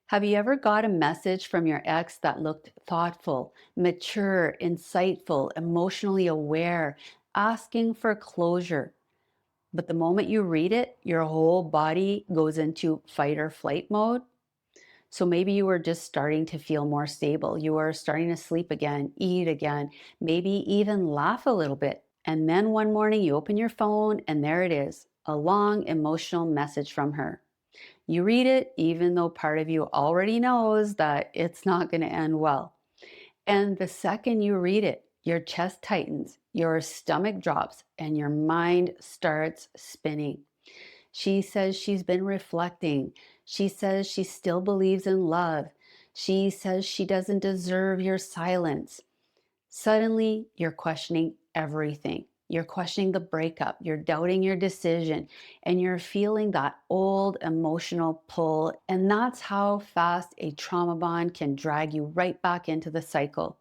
Have you ever got a message from your ex that looked thoughtful, mature, insightful, emotionally aware, asking for closure? But the moment you read it, your whole body goes into fight or flight mode. So maybe you were just starting to feel more stable. You were starting to sleep again, eat again, maybe even laugh a little bit. And then one morning you open your phone and there it is, a long emotional message from her. You read it, even though part of you already knows that it's not going to end well. And the second you read it, your chest tightens, your stomach drops, and your mind starts spinning. She says she's been reflecting. She says she still believes in love. She says she doesn't deserve your silence. Suddenly, you're questioning everything. You're questioning the breakup, you're doubting your decision, and you're feeling that old emotional pull. And that's how fast a trauma bond can drag you right back into the cycle.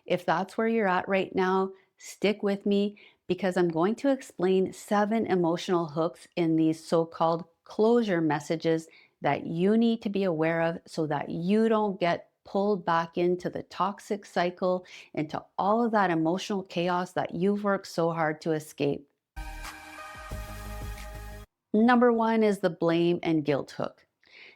If that's where you're at right now, stick with me because I'm going to explain 7 emotional hooks in these so called closure messages that you need to be aware of so that you don't get pulled back into the toxic cycle, into all of that emotional chaos that you've worked so hard to escape. Number 1 is the blame and guilt hook.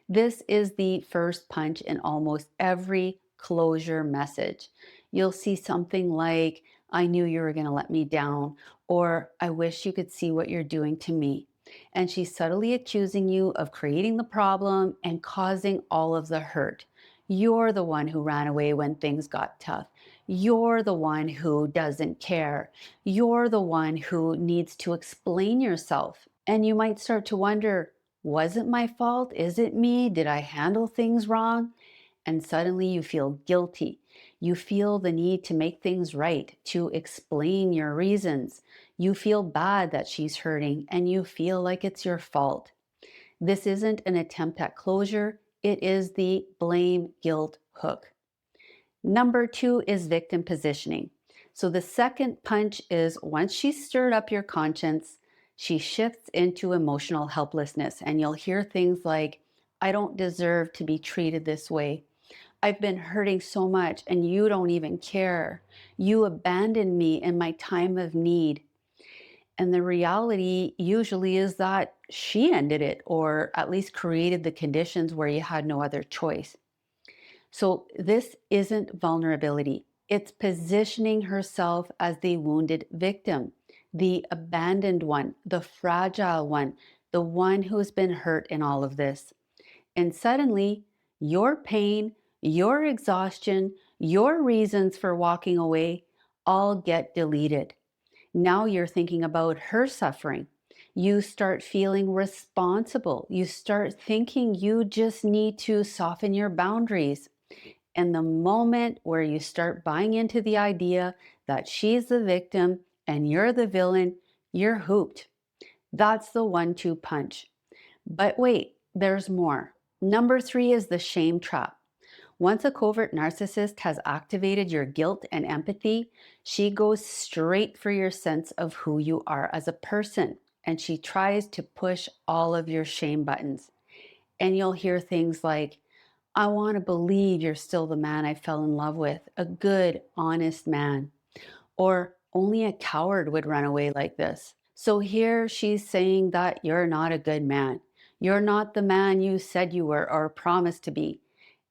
This is the first punch in almost every closure message. You'll see something like, I knew you were going to let me down, or I wish you could see what you're doing to me. And she's subtly accusing you of creating the problem and causing all of the hurt. You're the one who ran away when things got tough. You're the one who doesn't care. You're the one who needs to explain yourself. And you might start to wonder, was it my fault? Is it me? Did I handle things wrong? And suddenly you feel guilty. You feel the need to make things right, to explain your reasons. You feel bad that she's hurting and you feel like it's your fault. This isn't an attempt at closure, it is the blame guilt hook. Number 2 is victim positioning. So the second punch is once she's stirred up your conscience, she shifts into emotional helplessness. And you'll hear things like, I don't deserve to be treated this way. I've been hurting so much and you don't even care. You abandoned me in my time of need. And the reality usually is that she ended it or at least created the conditions where you had no other choice. So this isn't vulnerability. It's positioning herself as the wounded victim, the abandoned one, the fragile one, the one who's been hurt in all of this. And suddenly, your pain, your exhaustion, your reasons for walking away all get deleted. Now you're thinking about her suffering. You start feeling responsible. You start thinking you just need to soften your boundaries. And the moment where you start buying into the idea that she's the victim and you're the villain, you're hooped. That's the 1-2 punch. But wait, there's more. Number 3 is the shame trap. Once a covert narcissist has activated your guilt and empathy, she goes straight for your sense of who you are as a person. And she tries to push all of your shame buttons. And you'll hear things like, I want to believe you're still the man I fell in love with, a good, honest man. Or only a coward would run away like this. So here she's saying that you're not a good man. You're not the man you said you were or promised to be.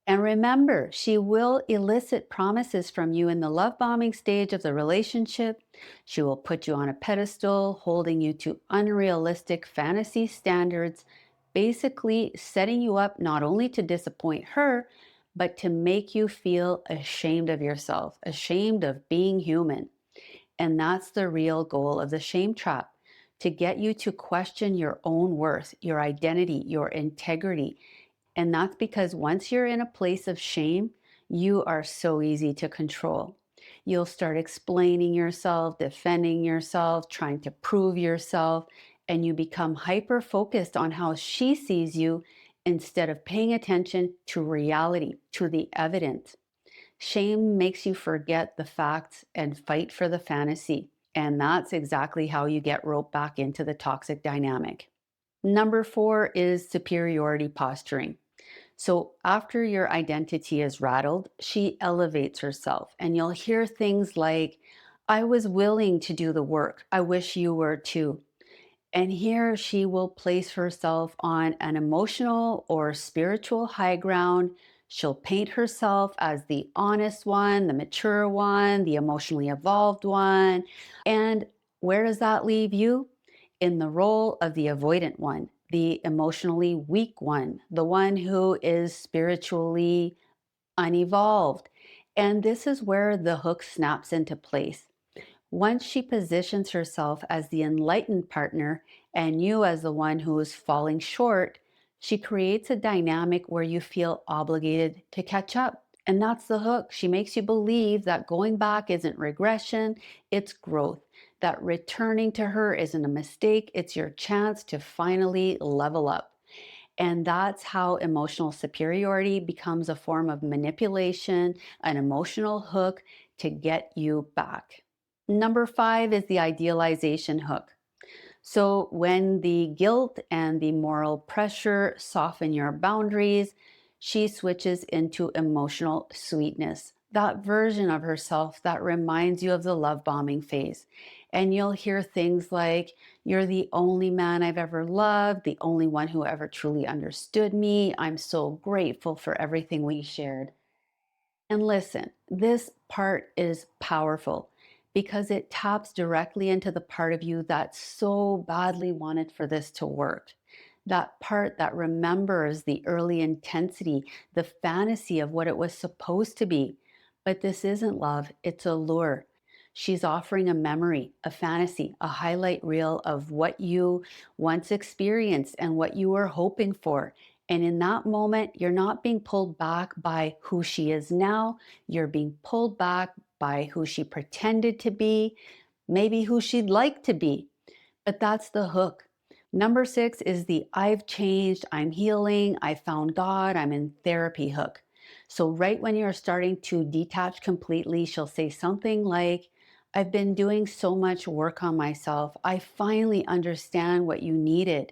And remember, she will elicit promises from you in the love bombing stage of the relationship. She will put you on a pedestal, holding you to unrealistic fantasy standards, basically setting you up not only to disappoint her, but to make you feel ashamed of yourself, ashamed of being human. And that's the real goal of the shame trap, to get you to question your own worth, your identity, your integrity. And that's because once you're in a place of shame, you are so easy to control. You'll start explaining yourself, defending yourself, trying to prove yourself, and you become hyper focused on how she sees you instead of paying attention to reality, to the evidence. Shame makes you forget the facts and fight for the fantasy. And that's exactly how you get roped back into the toxic dynamic. Number 4 is superiority posturing. So after your identity is rattled, she elevates herself, and you'll hear things like, I was willing to do the work. I wish you were too. And here she will place herself on an emotional or spiritual high ground. She'll paint herself as the honest one, the mature one, the emotionally evolved one. And where does that leave you? In the role of the avoidant one, the emotionally weak one, the one who is spiritually unevolved. And this is where the hook snaps into place. Once she positions herself as the enlightened partner and you as the one who is falling short, she creates a dynamic where you feel obligated to catch up. And that's the hook. She makes you believe that going back isn't regression, it's growth. That returning to her isn't a mistake, it's your chance to finally level up. And that's how emotional superiority becomes a form of manipulation, an emotional hook to get you back. Number 5 is the idealization hook. So, when the guilt and the moral pressure soften your boundaries, she switches into emotional sweetness, that version of herself that reminds you of the love bombing phase. And you'll hear things like, you're the only man I've ever loved, the only one who ever truly understood me. I'm so grateful for everything we shared. And listen, this part is powerful because it taps directly into the part of you that so badly wanted for this to work. That part that remembers the early intensity, the fantasy of what it was supposed to be. But this isn't love, it's a lure. She's offering a memory, a fantasy, a highlight reel of what you once experienced and what you were hoping for. And in that moment, you're not being pulled back by who she is now. You're being pulled back by who she pretended to be, maybe who she'd like to be. But that's the hook. Number 6 is the I've changed, I'm healing, I found God, I'm in therapy hook. So, right when you're starting to detach completely, she'll say something like, I've been doing so much work on myself. I finally understand what you needed,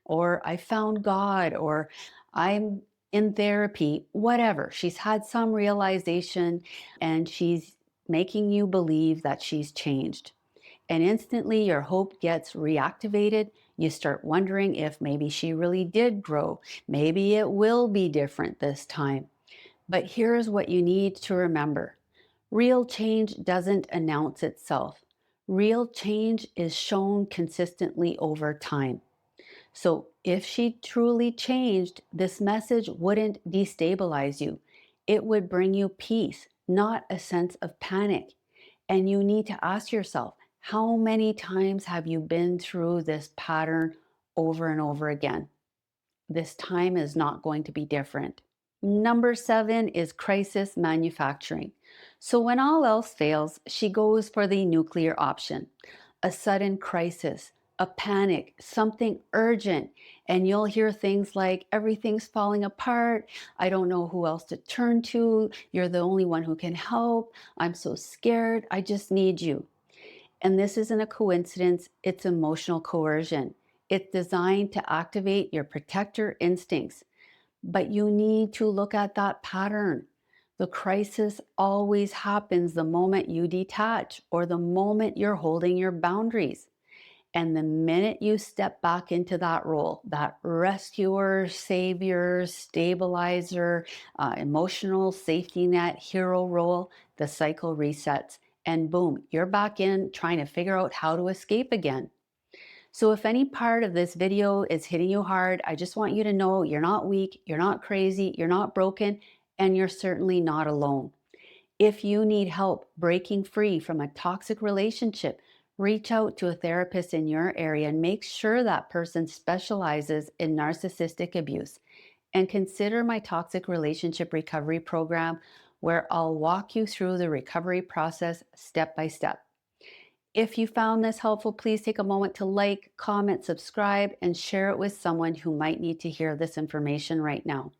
or I found God, or I'm in therapy, whatever. She's had some realization and she's making you believe that she's changed. And instantly your hope gets reactivated. You start wondering if maybe she really did grow. Maybe it will be different this time. But here's what you need to remember: real change doesn't announce itself, real change is shown consistently over time. So if she truly changed, this message wouldn't destabilize you. It would bring you peace, not a sense of panic. And you need to ask yourself, how many times have you been through this pattern over and over again? This time is not going to be different. Number 7 is crisis manufacturing. So when all else fails, she goes for the nuclear option: a sudden crisis, a panic, something urgent. And you'll hear things like, everything's falling apart. I don't know who else to turn to. You're the only one who can help. I'm so scared. I just need you. And this isn't a coincidence, it's emotional coercion. It's designed to activate your protector instincts. But you need to look at that pattern. The crisis always happens the moment you detach or the moment you're holding your boundaries. And the minute you step back into that role, that rescuer, savior, stabilizer, emotional safety net, hero role, the cycle resets. And boom, you're back in trying to figure out how to escape again. So if any part of this video is hitting you hard, I just want you to know you're not weak, you're not crazy, you're not broken, and you're certainly not alone. If you need help breaking free from a toxic relationship, reach out to a therapist in your area and make sure that person specializes in narcissistic abuse. And consider my toxic relationship recovery program, where I'll walk you through the recovery process step by step. If you found this helpful, please take a moment to like, comment, subscribe, and share it with someone who might need to hear this information right now.